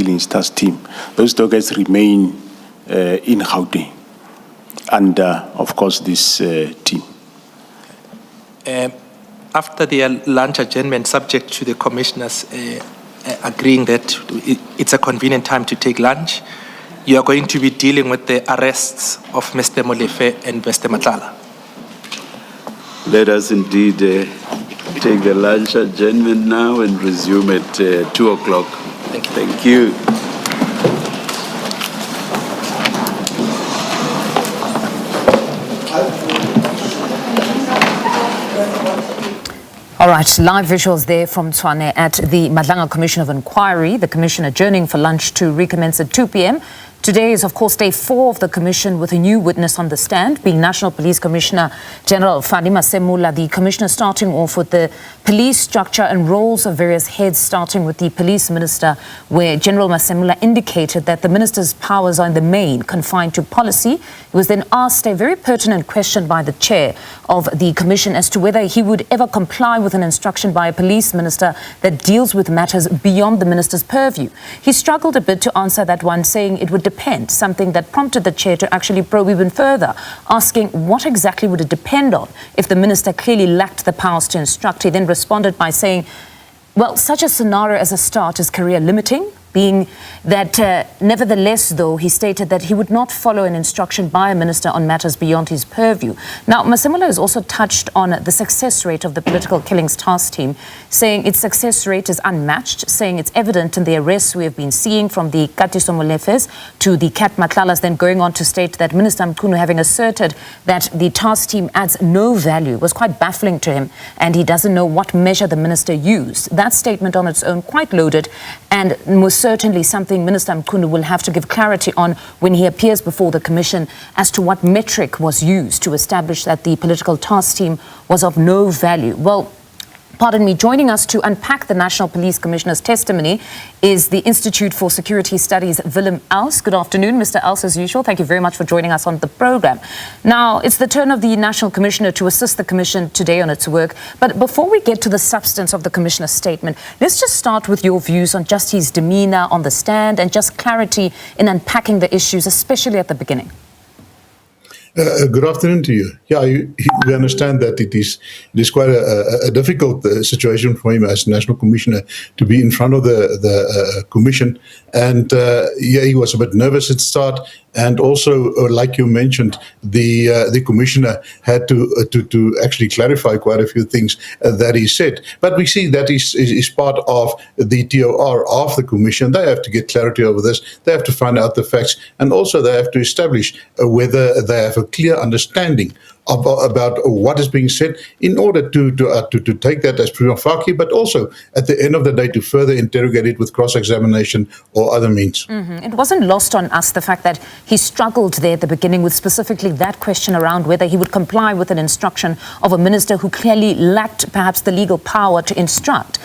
Killings Task Team. Those delegates remain in Gauteng under, of course, this team. After the lunch adjournment, subject to the commissioners agreeing that it's a convenient time to take lunch, you are going to be dealing with the arrests of Mr. Molefe and Mr. Matlala. Let us indeed take the lunch adjournment now and resume at 2 o'clock. Thank you. Thank you. All right, live visuals there from Tshwane at the Madlanga Commission of Inquiry. The commission adjourning for lunch to recommence at 2 p.m. Today is, of course, day 4 of the commission with a new witness on the stand, being National Police Commissioner General Fannie Masemola. The commissioner starting off with the police structure and roles of various heads, starting with the police minister, where General Masemola indicated that the minister's powers are in the main confined to policy. He was then asked a very pertinent question by the chair of the commission as to whether he would ever comply with an instruction by a police minister that deals with matters beyond the minister's purview. He struggled a bit to answer that one, saying it would depend, something that prompted the chair to actually probe even further, asking what exactly would it depend on if the minister clearly lacked the powers to instruct. He then responded by saying, well, such a scenario as a start is career limiting, being that nevertheless, though, he stated that he would not follow an instruction by a minister on matters beyond his purview. Now, Masemola has also touched on the success rate of the Political Killings Task Team, saying its success rate is unmatched, saying it's evident in the arrests we have been seeing from the Katiso Molefes to the Kat Matlalas, then going on to state that Minister Mkhunu, having asserted that the task team adds no value, was quite baffling to him, and he doesn't know what measure the minister used. That statement on its own quite loaded, and most certainly something Minister Mkhunu will have to give clarity on when he appears before the commission as to what metric was used to establish that the political task team was of no value. Well, pardon me, joining us to unpack the National Police Commissioner's testimony is the Institute for Security Studies, Willem Els. Good afternoon, Mr. Els, as usual. Thank you very much for joining us on the program. Now, it's the turn of the National Commissioner to assist the Commission today on its work. But before we get to the substance of the Commissioner's statement, let's just start with your views on just his demeanor on the stand and just clarity in unpacking the issues, especially at the beginning. Good afternoon to you. Yeah, we understand that it is quite a difficult situation for him as National Commissioner to be in front of the Commission. And yeah, he was a bit nervous at the start. And also, like you mentioned, the Commissioner had to actually clarify quite a few things that he said. But we see that is part of the TOR of the Commission. They have to get clarity over this. They have to find out the facts. And also they have to establish whether they have a clear understanding about what is being said in order to take that as prima facie, but also at the end of the day to further interrogate it with cross-examination or other means. It wasn't lost on us the fact that he struggled there at the beginning with specifically that question around whether he would comply with an instruction of a minister who clearly lacked perhaps the legal power to instruct.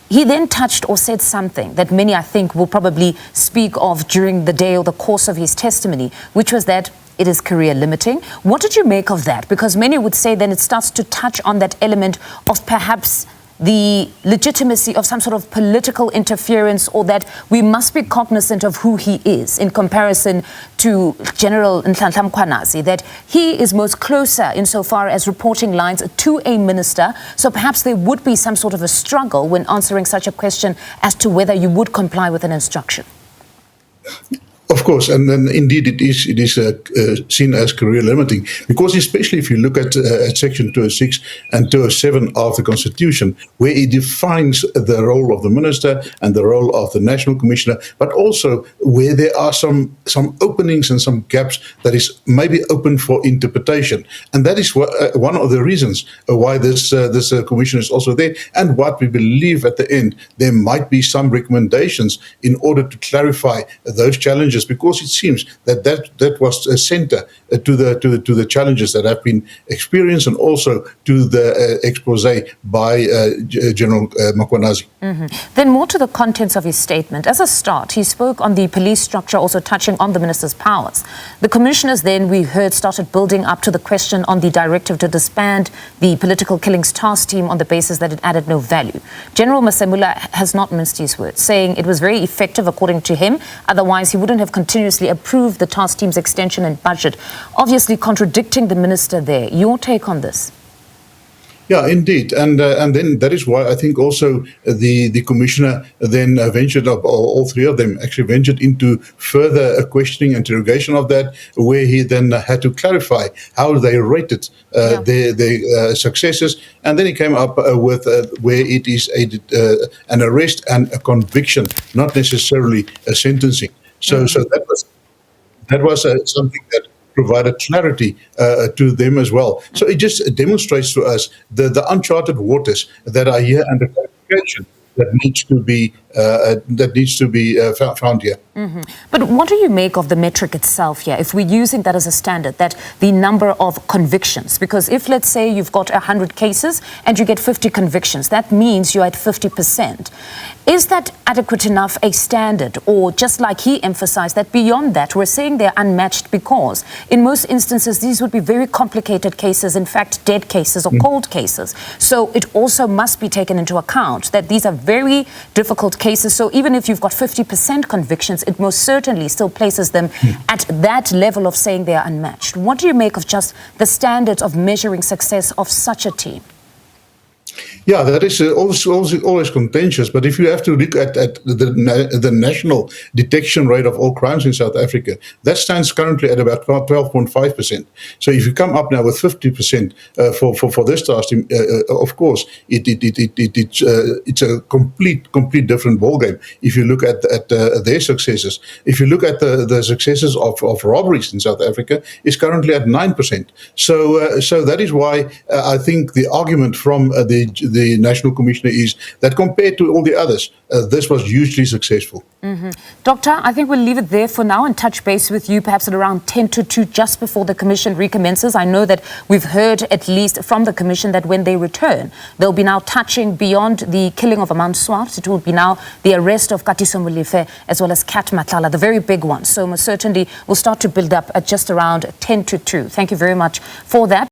He then touched or said something that many, I think, will probably speak of during the day or the course of his testimony, which was that it is career limiting. What did you make of that? Because many would say then it starts to touch on that element of perhaps the legitimacy of some sort of political interference, or that we must be cognizant of who he is in comparison to General Nhlanhla Mkhwanazi, that he is most closer insofar as reporting lines to a minister. So perhaps there would be some sort of a struggle when answering such a question as to whether you would comply with an instruction. Of course, and then indeed it is seen as career limiting, because especially if you look at Section 206 and 207 of the Constitution, where it defines the role of the minister and the role of the National Commissioner, but also where there are some openings and some gaps that is maybe open for interpretation, and that is one of the reasons why this commission is also there, and what we believe at the end there might be some recommendations in order to clarify those challenges contentious because it seems that was a center to the challenges that have been experienced and also to the expose by General Makwanasi. Then more to the contents of his statement. As a start, he spoke on the police structure, also touching on the minister's powers. The commissioners then, we heard, started building up to the question on the directive to disband the political killings task team on the basis that it added no value. General Masemola has not minced his words, saying it was very effective according to him, otherwise he wouldn't have continuously approved the task team's extension and budget, obviously contradicting the minister there. Your take on this? Yeah, indeed. And then that is why I think also the commissioner then ventured up, all three of them actually ventured into further questioning, interrogation of that, where he then had to clarify how they rated their successes. And then he came up with where it is an arrest and a conviction, not necessarily a sentencing. So that was something that provided clarity to them as well. So it just demonstrates to us the uncharted waters that are here under clarification that needs to be found here. But what do you make of the metric itself here, if we're using that as a standard, that the number of convictions? Because if, let's say, you've got 100 cases and you get 50 convictions, that means you're at 50%. Is that adequate enough a standard? Or just like he emphasized, that beyond that, we're saying they're unmatched because in most instances, these would be very complicated cases, in fact, dead cases or cold cases. So it also must be taken into account that these are very difficult cases. So even if you've got 50% convictions, it most certainly still places them at that level of saying they are unmatched. What do you make of just the standards of measuring success of such a team? Yeah, that is always contentious. But if you have to look at the national detection rate of all crimes in South Africa, that stands currently at about 12.5%. So if you come up now with 50% for this task team, of course, it's a complete different ballgame. If you look at their successes, if you look at the successes of robberies in South Africa, is currently at 9%. So that is why I think the argument from the National Commissioner is that compared to all the others, this was hugely successful. Doctor, I think we'll leave it there for now and touch base with you perhaps at around 10 to 2 just before the Commission recommences. I know that we've heard at least from the Commission that when they return, they'll be now touching beyond the killing of Aman Swart. It will be now the arrest of Katiso Molefe as well as Kat Matlala, the very big one. So most certainly we'll start to build up at just around 10 to 2. Thank you very much for that.